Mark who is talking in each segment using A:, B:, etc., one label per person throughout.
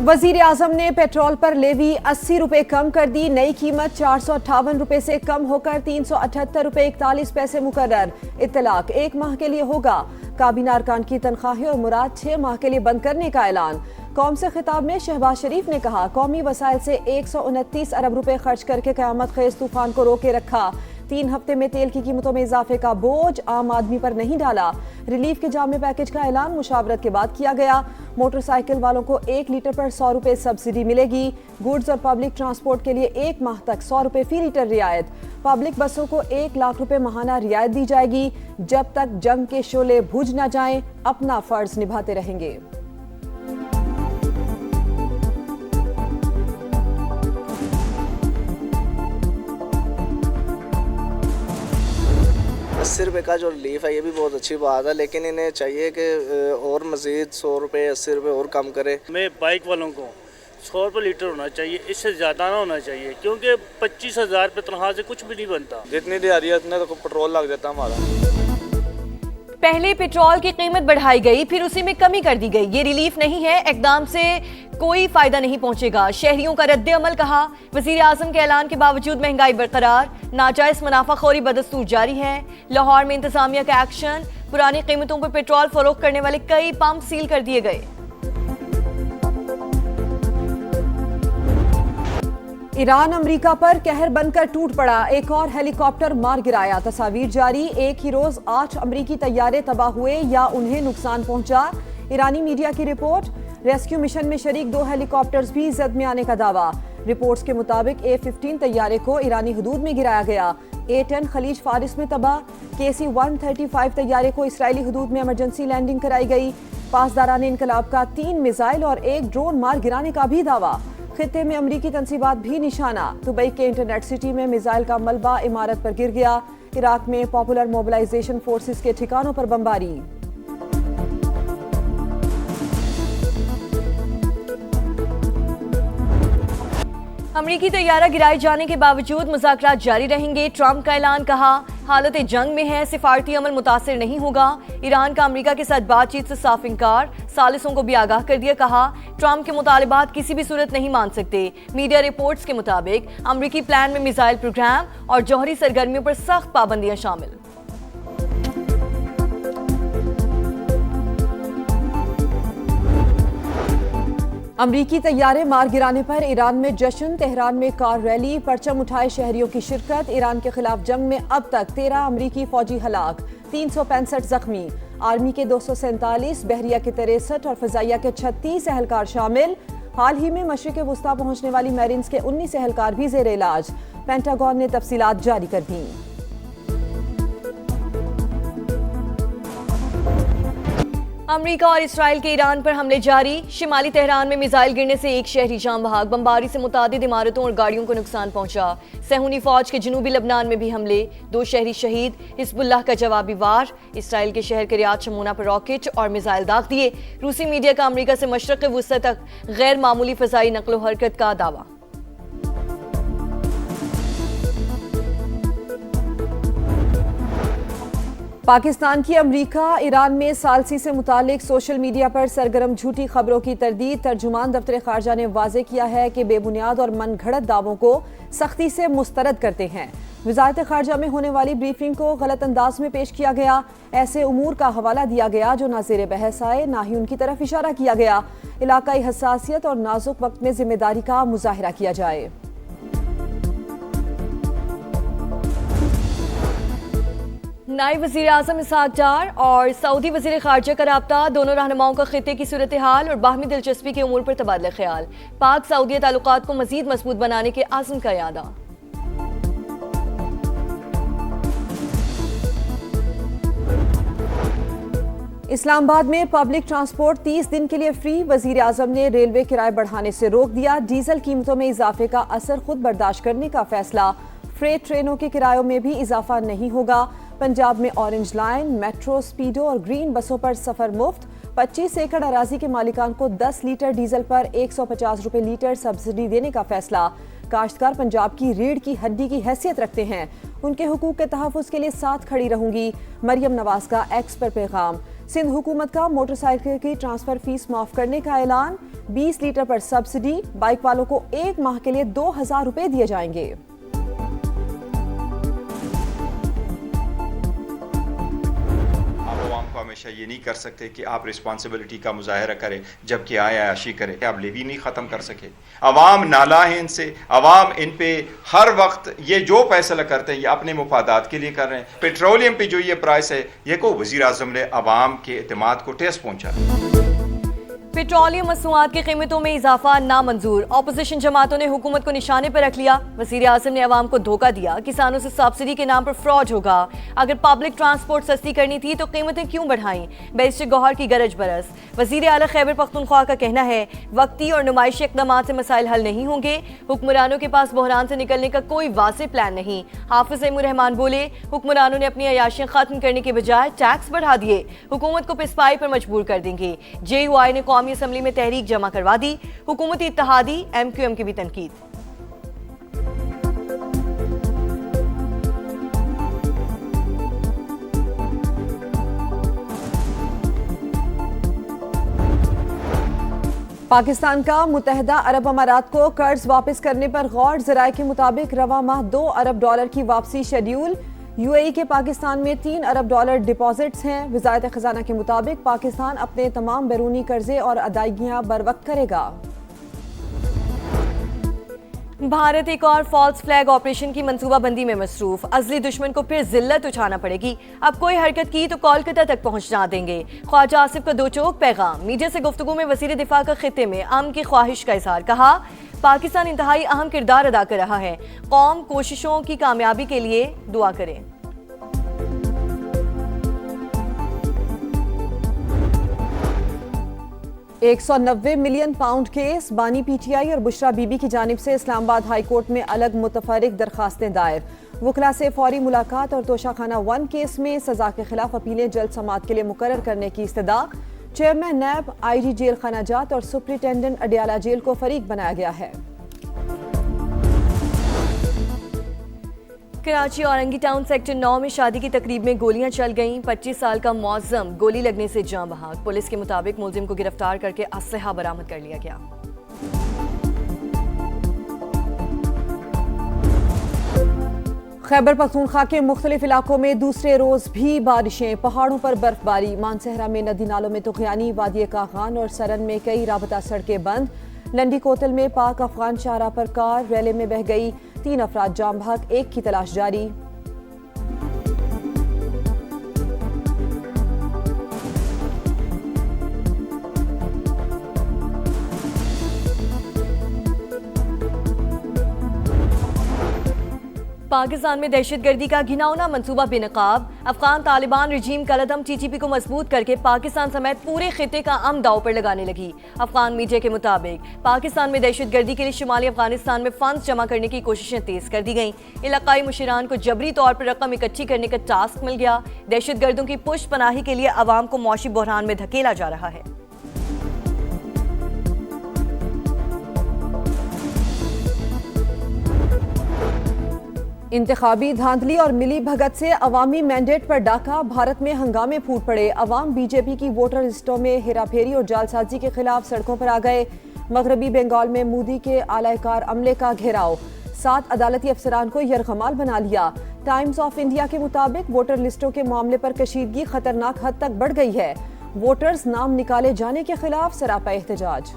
A: वजीर आजम ने पेट्रोल पर लेवी 80 रुपए कम कर दी। नई कीमत 458 रुपए से कम होकर 378 रुपए 41 पैसे मुकर्रर। इत्तलाक 1 माह के लिए होगा। काबीना अरकान की तनख्वाहें और मुराद 6 माह के लिए बंद करने का ऐलान। कौम से खिताब में शहबाज शरीफ ने कहा, कौमी वसाइल से 129 अरब रुपए खर्च करके कयामत खेज तूफान को रोके रखा। 3 हफ्ते में तेल की कीमतों में इजाफे का बोझ आम आदमी पर नहीं डाला। रिलीफ के जामे पैकेज का ऐलान मुशावरत के बाद किया गया। मोटरसाइकिल वालों को 1 लीटर पर 100 रुपए सब्सिडी मिलेगी। गुड्स और पब्लिक ट्रांसपोर्ट के लिए 1 माह तक 100 रुपए फी लीटर रियायत। पब्लिक बसों को 1 लाख रुपए माहाना रियायत दी जाएगी। जब तक जंग के शोले बुझ न जाएं, अपना फर्ज निभाते रहेंगे।
B: ₹80 का जो रिलीफ है ये भी बहुत अच्छी बात है, लेकिन इन्हें चाहिए कि और मज़ीद 100 रुपये 80 रुपये और कम करे।
C: मैं बाइक वालों को 100 रुपये लीटर होना चाहिए, इससे ज़्यादा ना होना चाहिए, क्योंकि 25,000 रुपये तनख्वाह से कुछ भी नहीं बनता।
B: जितनी दिहाड़ी है उतने तो पेट्रोल लग जाता हमारा।
D: पहले पेट्रोल की कीमत बढ़ाई गई, फिर उसी में कमी कर दी गई। ये रिलीफ नहीं है, इकदाम से कोई फायदा नहीं पहुंचेगा। शहरियों का रद्द अमल कहा। वजीर आजम के ऐलान के बावजूद महंगाई बरकरार, नाजायज मुनाफाखोरी बदस्तूर जारी है। लाहौर में इंतजामिया का एक्शन, पुरानी कीमतों पर पेट्रोल फरोख्त करने वाले कई पंप सील कर दिए गए।
A: ईरान अमेरिका पर कहर बनकर टूट पड़ा। एक और हेलीकॉप्टर मार गिराया। तस्वीर जारी। एक ही रोज 8 अमेरिकी तैयारे तबाह हुए या उन्हें नुकसान पहुंचा। ईरानी मीडिया की रिपोर्ट। रेस्क्यू मिशन में शरीक 2 हेलीकॉप्टर्स भी जद में आने का दावा। रिपोर्ट्स के मुताबिक A-15 तैयारे को ईरानी हदूद में गिराया गया। A-10 खलीज फारिस में तबाह। KC-135 तैयारे को इसराइली हदूद में इमरजेंसी लैंडिंग कराई गई। पासदारान इनकलाब का 3 मिसाइल और 1 ड्रोन मार गिराने का भी दावा। खित्ते में अमरीकी तंसीबात भी निशाना। दुबई के इंटरनेट सिटी में मिसाइल का मलबा इमारत पर गिर गया। इराक में पॉपुलर मोबिलाइजेशन फोर्सेस के ठिकानों पर बमबारी।
D: अमरीकी तैयारा गिराए जाने के बावजूद मुज़ाकरात जारी रहेंगे। ट्रंप का ऐलान, कहा हालत जंग में है, सिफारती अमल मुतासिर नहीं होगा। ईरान का अमरीका के साथ बातचीत से साफ इनकार। सालिसों को भी आगाह कर दिया। कहा ट्रंप के मुतालिबात किसी भी सूरत नहीं मान सकते। मीडिया रिपोर्ट्स के मुताबिक अमरीकी प्लान में मिसाइल प्रोग्राम और जौहरी सरगर्मियों पर सख्त पाबंदियां शामिल।
A: अमरीकी तैयारे मार गिराने पर ईरान में जश्न। तेहरान में कार रैली, परचम उठाए शहरियों की शिरकत। ईरान के खिलाफ जंग में अब तक 13 अमरीकी फौजी हलाक, 365 जख्मी। आर्मी के 247, बहरिया के 63 और फजाइया के 36 एहलकार शामिल। हाल ही में मशरिक वुस्ता पहुंचने वाली मैरिन्स के 19 एहलकार भी जेर इलाज। पेंटागन ने तफसीलात जारी कर दी।
D: अमेरिका और इसराइल के ईरान पर हमले जारी। शिमाली तेहरान में मिसाइल गिरने से 1 शहरी जाम बहाक। बमबारी से मुतादिद इमारतों और गाड़ियों को नुकसान पहुंचा। सहूनी फौज के जनूबी लबनान में भी हमले, 2 शहरी शहीद। हिजबुल्लाह का जवाबी वार। इसराइल के शहर के रियाद शमूना पर रॉकेट और मिसाइल दाग दिए। रूसी मीडिया का अमेरिका से मशरक़ वुस्ता तक गैर मामूली फ़ज़ाई नक़्लो हरकत का दावा।
A: पाकिस्तान की अमरीका ईरान में सालसी से मुतालिक सोशल मीडिया पर सरगर्म झूठी खबरों की तरदीद। तर्जुमान दफ्तर खारजा ने वाज़े किया है कि बेबुनियाद और मनगढ़ंत दावों को सख्ती से मुस्तरद करते हैं। वज़ारत खारजा में होने वाली ब्रीफिंग को गलत अंदाज में पेश किया गया। ऐसे उमूर का हवाला दिया गया जो ना ज़ेर बहस आए, ना ही उनकी तरफ इशारा किया गया। इलाकाई हसासियत और नाजुक वक्त में जिम्मेदारी का मुजाहिरा किया जाए।
D: नायब वज़ीर आज़म इसहाक डार और सऊदी वज़ीर ख़ारजा का राब्ता। दोनों रहनुमाओं का खित्ते की सूरत हाल और बाहमी दिलचस्पी के उमूर पर तबादला ख्याल। पाक सऊदी ताल्लुकात को मज़ीद मजबूत बनाने के आज़म का इरादा।
A: इस्लामाबाद में पब्लिक ट्रांसपोर्ट 30 दिन के लिए फ्री। वज़ीर आज़म ने रेलवे किराए बढ़ाने से रोक दिया। डीजल कीमतों में इजाफे का असर खुद बर्दाश्त करने का फैसला। फ्रेट ट्रेनों के किरायों में भी इजाफा नहीं होगा। पंजाब में ऑरेंज लाइन, मेट्रो, स्पीडो और ग्रीन बसों पर सफर मुफ्त। 25 एकड़ अराजी के मालिकान को 10 लीटर डीजल पर 150 रुपए लीटर सब्सिडी देने का फैसला। काश्तकार पंजाब की रीढ़ की हड्डी की हैसियत रखते हैं। उनके हुकूक के तहफ़्फ़ुज़ के लिए साथ खड़ी रहूंगी। मरियम नवाज का एक्स पर पैगाम। सिंध हुकूमत का मोटरसाइकिल की ट्रांसफर फीस माफ करने का ऐलान। 20 लीटर पर सब्सिडी, बाइक वालों को 1 माह के लिए 2000 रुपए दिए जाएंगे।
E: हमेशा ये नहीं कर सकते कि आप रिस्पॉन्सिबिलिटी का मुजाहरा करें जबकि आयाशी करें। आप लेवी नहीं ख़त्म कर सके। अवाम नाला है इनसे, अवाम इन पे हर वक्त ये जो फैसला करते हैं ये अपने मुफादात के लिए कर रहे हैं। पेट्रोलियम पे जो ये प्राइस है ये को वज़ीर आज़म ने अवाम के एतमाद को ठेस पहुँचा।
D: पेट्रोलियम मसनूआत की कीमतों में इजाफा नामंजूर। ऑपोजिशन जमातों ने हुकूमत को निशाने पर रख लिया। वज़ीर आज़म ने अवाम को धोखा दिया। किसानों से सब्सिडी के नाम पर फ्रॉड होगा। अगर पब्लिक ट्रांसपोर्ट सस्ती करनी थी तो कीमतें क्यों बढ़ाई? बैरिस्टर गौहर की गरज बरस। वज़ीर आला खैबर पख्तूनख्वा का कहना है वक्ती और नुमाइशी इक़दाम से मसाइल हल नहीं होंगे। हुक्मरानों के पास बहरान से निकलने का कोई वाज़ेह प्लान नहीं। हाफिज़ एमुर रहमान बोले हुक्मरानों ने अपनी अयाशियाँ खत्म करने के बजाय टैक्स बढ़ा दिए। हुकूमत को पिसपाई पर मजबूर कर देंगे। JUI ने कौमी असम्बली में तहरीक जमा करवा दी। हुकूमती इत्तेहादी MQM की भी तनकीद।
A: पाकिस्तान का मुत्तहिदा अरब अमारात को कर्ज वापस करने पर गौर। ज़राए के मुताबिक रवा माह $2 अरब की वापसी शेड्यूल। UAE के पाकिस्तान में $3 अरब डिपॉजिट्स हैं। वज़ारत ख़ज़ाना के मुताबिक पाकिस्तान अपने तमाम बैरूनी कर्जे और अदायगियाँ बरवक्त करेगा।
D: भारत एक और फॉल्स फ्लैग ऑपरेशन की मंसूबाबंदी में मसरूफ। अज़ली दुश्मन को फिर जिल्लत उठाना पड़ेगी। अब कोई हरकत की तो कोलकाता तक पहुंचना देंगे। ख्वाजा आसिफ का दो चौक पैगाम। मीडिया से गुफ्तगू में वज़ीर दिफा का खित्ते में अमन की ख्वाहिश का इज़हार। कहा पाकिस्तान इंतहाई अहम किरदार अदा कर रहा है। कौम कोशिशों की कामयाबी के लिए दुआ करें।
A: £190 मिलियन केस। बानी PTI और बुशरा बीबी की जानिब से इस्लामाबाद हाई कोर्ट में अलग मुतफरिक दरखास्तें दायर। वकला से फौरी मुलाकात और तोशाखाना 1 केस में सजा के खिलाफ अपीलें जल्द समाअत के लिए मुकर्रर करने की इस्तदा। चेयरमैन नैब, IG जेल खानाजात और सुप्रिटेंडेंट अडियाला जेल को फरीक बनाया गया है।
D: कराची औरंगी टाउन सेक्टर 9 में शादी की तकरीब में गोलियां चल गईं। 25 साल का मौज़म गोली लगने से जाँ बहक। पुलिस के मुताबिक मुलजिम को गिरफ्तार करके असलहा बरामद कर लिया गया।
A: खैबर पख्तूनख्वा के मुख्तलिफ इलाकों में दूसरे रोज भी बारिशें। पहाड़ों पर बर्फबारी। मानसहरा में नदी नालों में तुग़यानी। वादी कागान और सरन में कई राबता सड़कें बंद। लंडी कोतल में पाक अफगान शाहराह पर कार रैले में बह गई। 3 अफराद जाम बहक, 1 की तलाश जारी।
D: पाकिस्तान में दहशतगर्दी का घिनौना मंसूबा बेनकाब। अफगान तालिबान रजीम कलदम TTP को मजबूत करके पाकिस्तान समेत पूरे खिते का अमन दाव पर लगाने लगी। अफगान मीडिया के मुताबिक पाकिस्तान में दहशतगर्दी के लिए शुमाली अफगानिस्तान में फंड्स जमा करने की कोशिशें तेज कर दी गईं। इलाकाई मुशीरान को जबरी तौर पर रकम इकट्ठी करने का टास्क मिल गया। दहशतगर्दों की पुष्ट पनाही के लिए अवाम को मौशी बहरान में धकेला जा रहा है।
A: इंतखाबी धांधली और मिली भगत से अवामी मैंडेट पर डाका। भारत में हंगामे फूट पड़े। अवाम BJP की वोटर लिस्टों में हेराफेरी और जालसाजी के खिलाफ सड़कों पर आ गए। मगरबी बंगाल में मोदी के आलाकार अमले का घेराव। 7 अदालती अफसरान को यरगमाल बना लिया। टाइम्स ऑफ इंडिया के मुताबिक वोटर लिस्टों के मामले पर कशीदगी खतरनाक हद तक बढ़ गई है। वोटर्स नाम निकाले जाने के खिलाफ सरापा एहतजाज।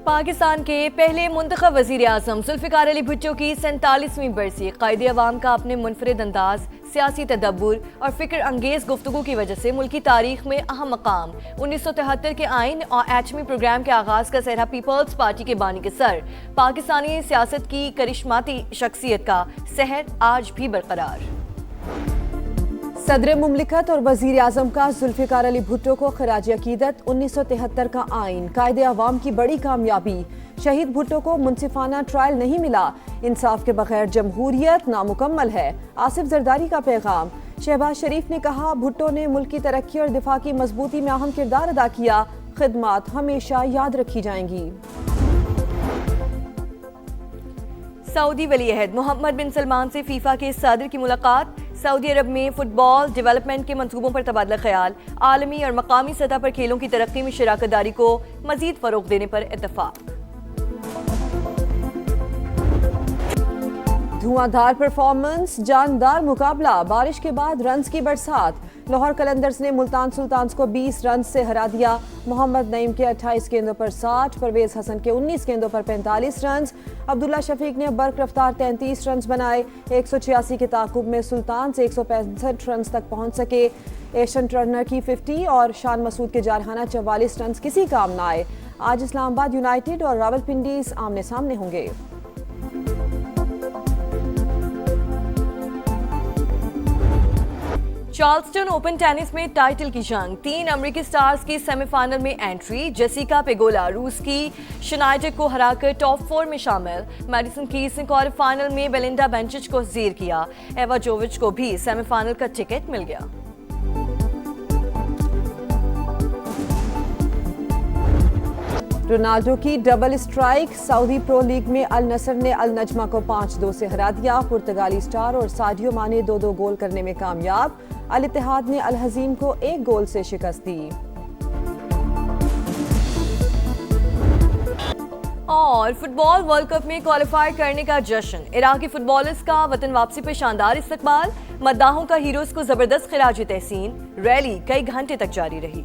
D: पाकिस्तान के पहले मुंतखब वज़ीर आज़म ज़ुल्फ़िकार अली भुट्टो की 47वीं बरसी। क़ायदे अवाम का अपने मुनफरिद अंदाज, सियासी तदब्बुर और फ़िक्र अंगेज़ गुफ्तगू की वजह से मुल्की तारीख में अहम मकाम। 1973 के आइन और एटमी प्रोग्राम के आगाज़ का सेहरा पीपल्स पार्टी के बानी के सर पाकिस्तानी सियासत की करिश्माती शख्सियत का सहर आज भी बरकरार।
A: सदर मुमलिकत और वजीर आजम का जुल्फ़िकार अली भुट्टो को खराज अकीदत। 1973 का आइन कायदे अवाम की बड़ी कामयाबी। शहीद भुट्टो को मुनसिफाना ट्रायल नहीं मिला। इंसाफ के बगैर जमहूरियत नामुकम्मल है। आसिफ जरदारी का पैगाम। शहबाज शरीफ ने कहा भुट्टो ने मुल्क की तरक्की और दिफा की मजबूती में अहम किरदार अदा किया। खिदमात हमेशा याद रखी जाएंगी।
D: सऊदी वलीअहद मोहम्मद बिन सलमान से फीफा के सदर की मुलाकात। सऊदी अरब में फुटबॉल डेवलपमेंट के मंसूबों पर तबादला ख्याल। आलमी और मकामी सतह पर खेलों की तरक्की में शराकत दारी को मजीद फरोग देने पर इत्तफाक।
A: धुआंधार परफॉर्मेंस, जानदार मुकाबला, बारिश के बाद रन्स की बरसात। लाहौर कलंदर्स ने मुल्तान सुल्तान्स को 20 रन से हरा दिया। मोहम्मद नईम के 28 गेंदों पर 60, परवेज हसन के 19 गेंदों पर 45 रन। अब्दुल्ला शफीक ने बर्क रफ्तार 33 रन बनाए। 186 के ताकुब में सुल्तान्स 165 रन तक पहुंच सके। एशन टर्नर की 50 और शान मसूद के जारहाना 44 रन किसी काम न आए। आज इस्लामाबाद यूनाइटेड और रावलपिंडी आमने सामने होंगे।
D: चार्ल्सटन ओपन टेनिस में टाइटल की जंग। 3 अमेरिकी स्टार्स की सेमीफाइनल में एंट्री। जेसिका पेगोला रूस की शनाइडेक को हराकर टॉप 4 में शामिल। मैडिसन कीज ने क्वार्टर फाइनल में बेलिंडा बेंचिच को जीर किया। एवा जोविच को भी सेमीफाइनल का टिकट मिल गया।
A: रोनाल्डो की double strike. Saudi pro league में अल नसर ने अल नजमा को 5-2 से हरा दिया। पुर्तगाली स्टार और साडियो माने 2-2 गोल करने में कामयाब। अल इत्तेहाद ने अल हजीम को 1 गोल से शिकस्त दी।
D: और फुटबॉल वर्ल्ड कप में क्वालिफाई करने का जश्न। इराकी फुटबॉलर्स का वतन वापसी पर शानदार इस्तकबाल। मद्दाहों का हीरोज को जबरदस्त खिराज तहसीन। रैली कई घंटे तक जारी रही।